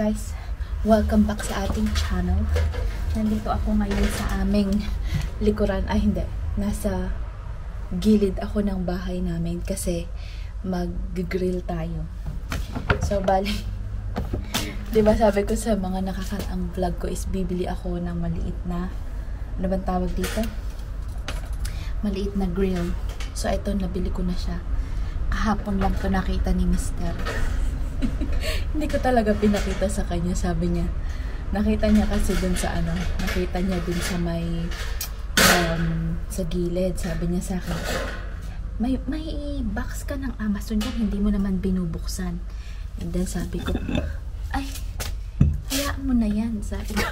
guys, welcome back sa ating channel. Nandito ako ngayon sa aming likuran, hindi, nasa gilid ako ng bahay namin kasi mag-grill tayo. So bali, diba sabi ko sa mga nakakataang vlog ko is bibili ako ng maliit na, ano bang tawag dito? Maliit na grill. So ito, nabili ko na siya. Kahapon lang to nakita ni Mr. Hindi ko talaga pinakita sa kanya. Sabi niya, nakita niya kasi dun sa ano, nakita niya dun sa may sa gilid. Sabi niya sa akin, may box ka ng Amazon dyan, hindi mo naman binubuksan. And then sabi ko, ay, hayaan mo na yan, sabi ko.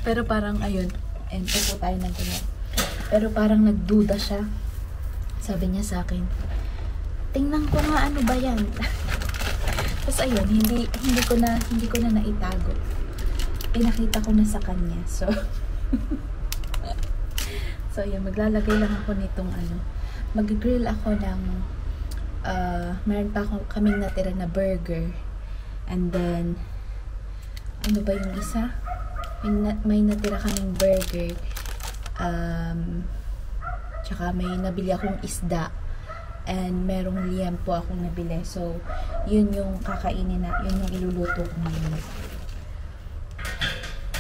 Pero parang ayun, and po tayo ng ganyan. Pero parang nagduda siya. Sabi niya sa akin, tingnan ko nga ano ba yan. Tapos ayun, hindi ko na naitago. Nakita ko na sa kanya. So so ayun, maglalagay lang ako nitong ano. Mag-grill ako ng meron pa kaming natira na burger. And then ano ba yung isa? May natira kaming burger. Tsaka may nabili akong isda. And merong liempo akong nabili. So, yun yung kakainin na, yun yung iluluto ko ngayon.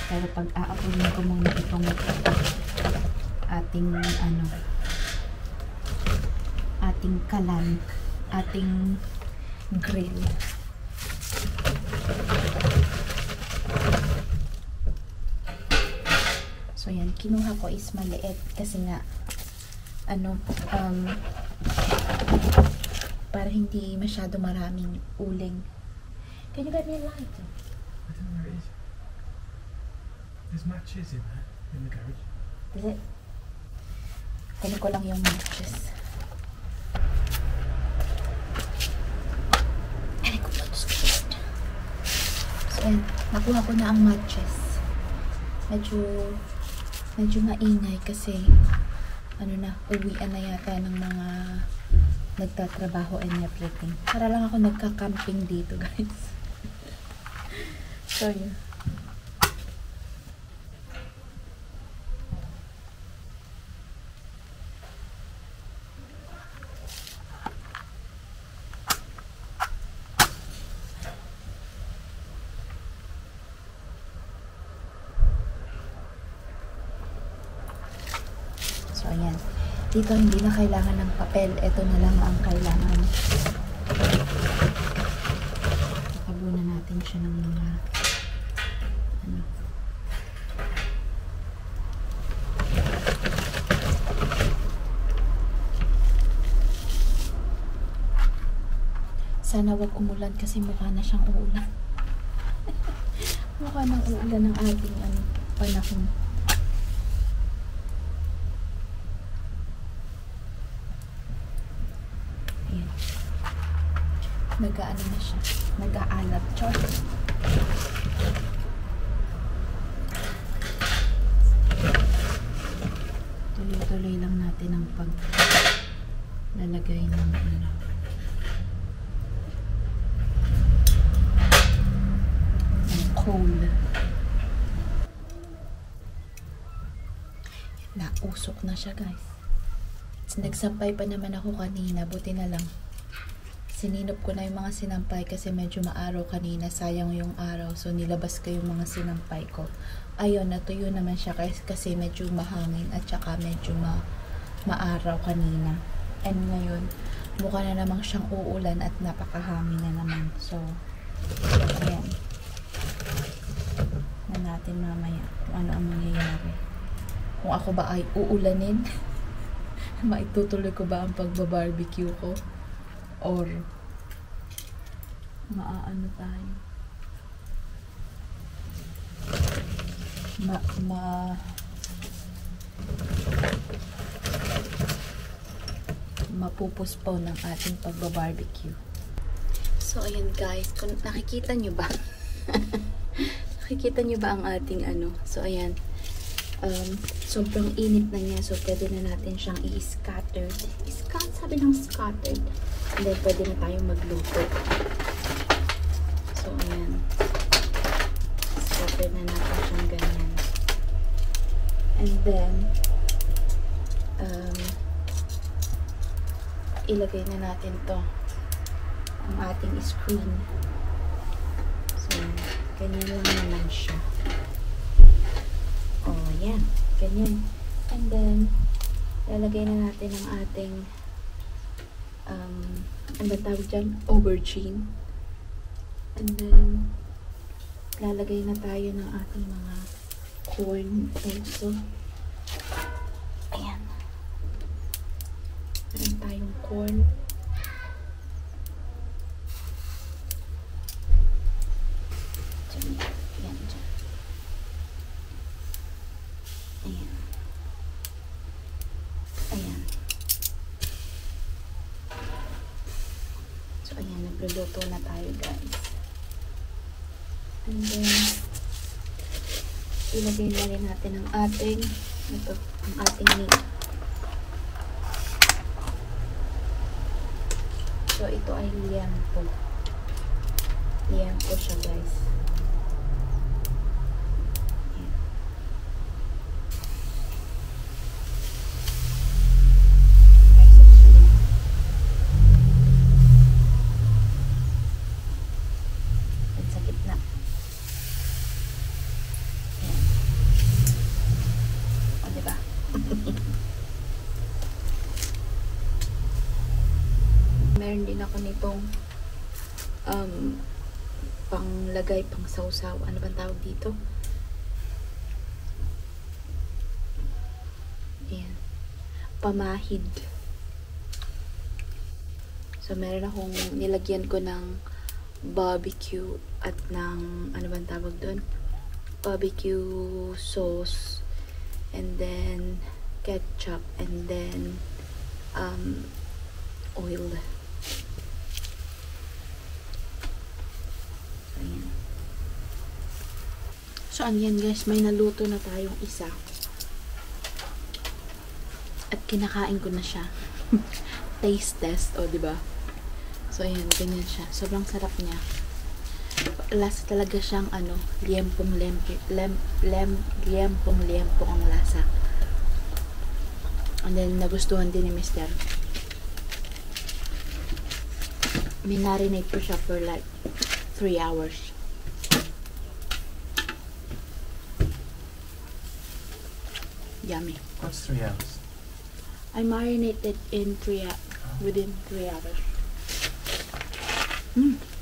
Pero pag aapunin ko muna itong ating ano, ating kalan, ating grill. So, yan. Kinuha ko is maliit kasi nga ano, para hindi masyado maraming uling. Can you get me a light? I don't know where it is. There's matches in there, in the garage. Is it? Kunin ko lang yung matches. Ay, ko pa ito. So, ayan. Nakuha ko na ang matches. Medyo maingay kasi ano na, uwian na yata ng mga nagtatrabaho and everything. Para lang ako nagka-camping dito, guys. So, yun. So, ayan. Dito hindi na kailangan ng papel. Ito na lang ang kailangan. Pakabunan natin siya ng mga ano. Sana wag umulan kasi mukha na siyang uulan. Mukha nang uulan ng ating ano, panahon. Nag-aano na siya. Nag-aalat. Char. Tuloy-tuloy lang natin ang paglalagay ng ano. Ng coal. Nausok na siya, guys. Nagsampay pa naman ako kanina. Buti na lang. Sininop ko na yung mga sinampay kasi medyo maaraw kanina. Sayang yung araw. So, nilabas ko yung mga sinampay ko. Ayun, natuyo naman siya kasi medyo mahangin at saka medyo maaraw kanina. And ngayon, mukha na namang siyang uulan at napakahangin na naman. So, ayan. Na natin mamaya kung ano ang mangyayari. Kung ako ba ay uulanin, maitutuloy ko ba ang pagbabarbecue ko? Or maaano tayo, mapupuspon ng ating pagbabarbecue. So ayan guys, kung nakikita nyo ba nakikita nyo ba ang ating ano? So ayan, sobrang init na niya, so pwede na natin siyang i-scattered. Sabi ng scattered. And then pwede na tayong magluto. So ayan. i-spread na natin siyang ganyan. And then, ilagay na natin to ang ating screen. So, ganyan lang naman siya. Oh, yan. Ganyan. And then, lalagay na natin ang ating ano ba tawag dyan? Aubergine. And then, lalagay na tayo ng ating mga corn also. Ayan. Meron tayong corn. Diyan. Ayan, dyan. Ayan. Ayan. So, ayan. Nagluluto na tayo, guys. And then, ilagay na rin natin ang ating ang ating meat. So, ito ay liempo. Liempo siya, guys. Ayan. At sa gitna. Ayan. O, diba? Meron din ako nitong panglagay, pang sausaw. Ano bang tawag dito? Ayan. Pamahid. So, meron akong nilagyan ko ng barbecue at ng, ano bang tawag doon? Barbecue sauce. And then, ketchup. And then, oil. Ayan. So, ayan guys, may naluto na tayong isa. At kinakain ko na siya. Taste test, o diba? So, ayan, ganyan siya. Sobrang sarap niya. Lasa talaga siyang, liempong ang lasa. And then, nagustuhan din ni Mr. Minarinate ko siya for like 3 hours. Yummy. What's 3 hours? I marinated in within 3 hours.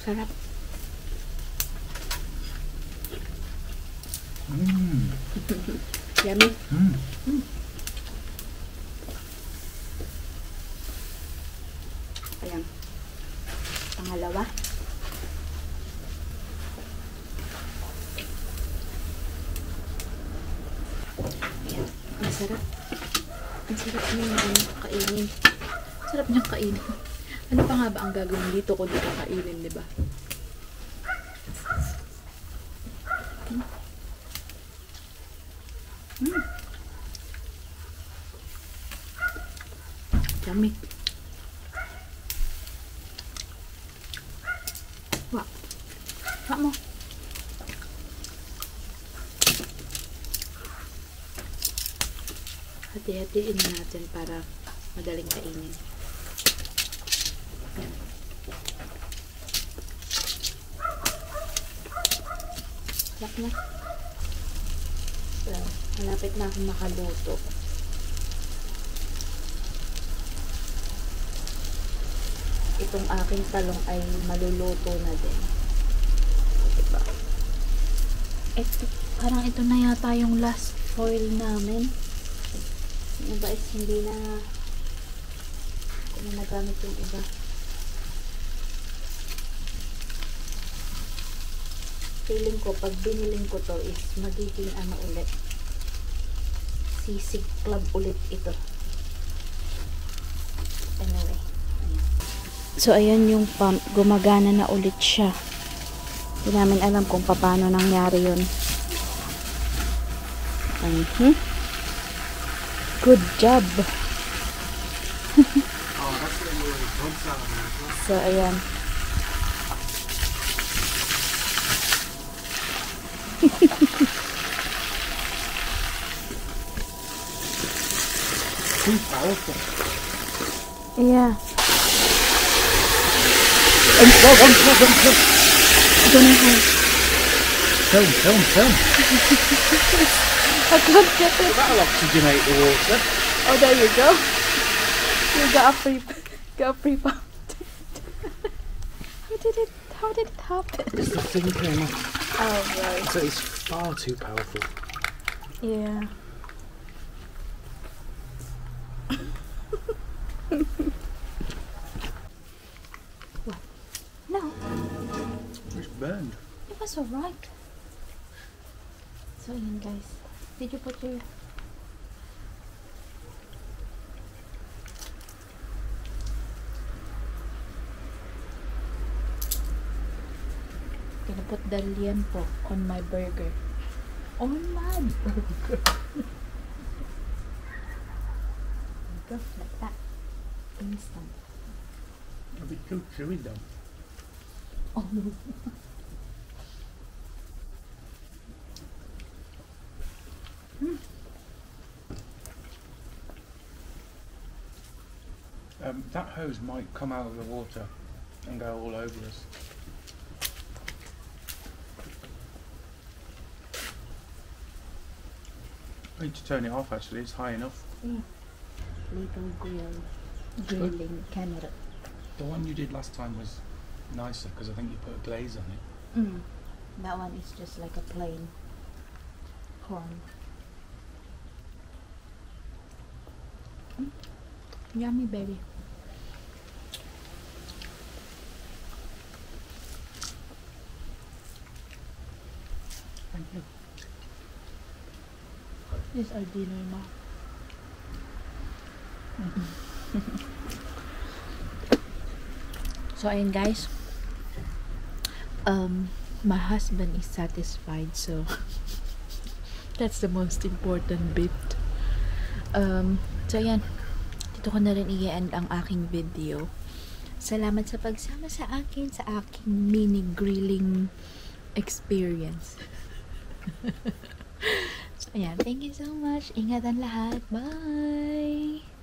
Sarap. Yummy. Ayan. Pangalawa. Ayan. Ang sarap. Ang sarap niya kainin. Sarap niyang kainin. Ano pa nga ba ang gagawin dito ko dito kainin, di ba? Yummy. Wah. Wah mo. Hati-hatiin natin para madaling kainin. Sarap na. So, malapit na akong makaluto. Itong aking talong ay maluluto na din. Diba? Parang ito na yata yung last foil namin. Yung iba is hindi na nagamit yung iba. Feeling ko, pag biniling ko to is magiging ulit. Sisig club ulit ito. Anyway. Ayan. So, ayan yung pump. Gumagana na ulit siya. Hindi namin alam kung paano nangyari yun. Good job. So, ayan. too powerful. Yeah. Film. Gonna have. Film. I can't get it. That'll oxygenate the water. Oh, there you go. You got a free pump. How did it happen? It's the thing came off. Oh, right. So it's far too powerful. Yeah. What? No, It's burned. it was alright. So yun guys. Did you put your... Gonna put the liempo on my burger. On my burger. Go like that. Instant. It'll be too chewy though. Oh no. That hose might come out of the water and go all over us. I need to turn it off actually, it's high enough. Yeah. Little grilling camera. The one you did last time was nicer because I think you put a glaze on it. That one is just like a plain corn. Yummy, baby. Thank you. This is our dinner now. So ayun guys, my husband is satisfied, so that's the most important bit. So ayan, dito ko na rin i-end ang aking video. Salamat sa pagsama sa akin sa aking mini grilling experience. So ayan, thank you so much. Ingatan lahat. Bye!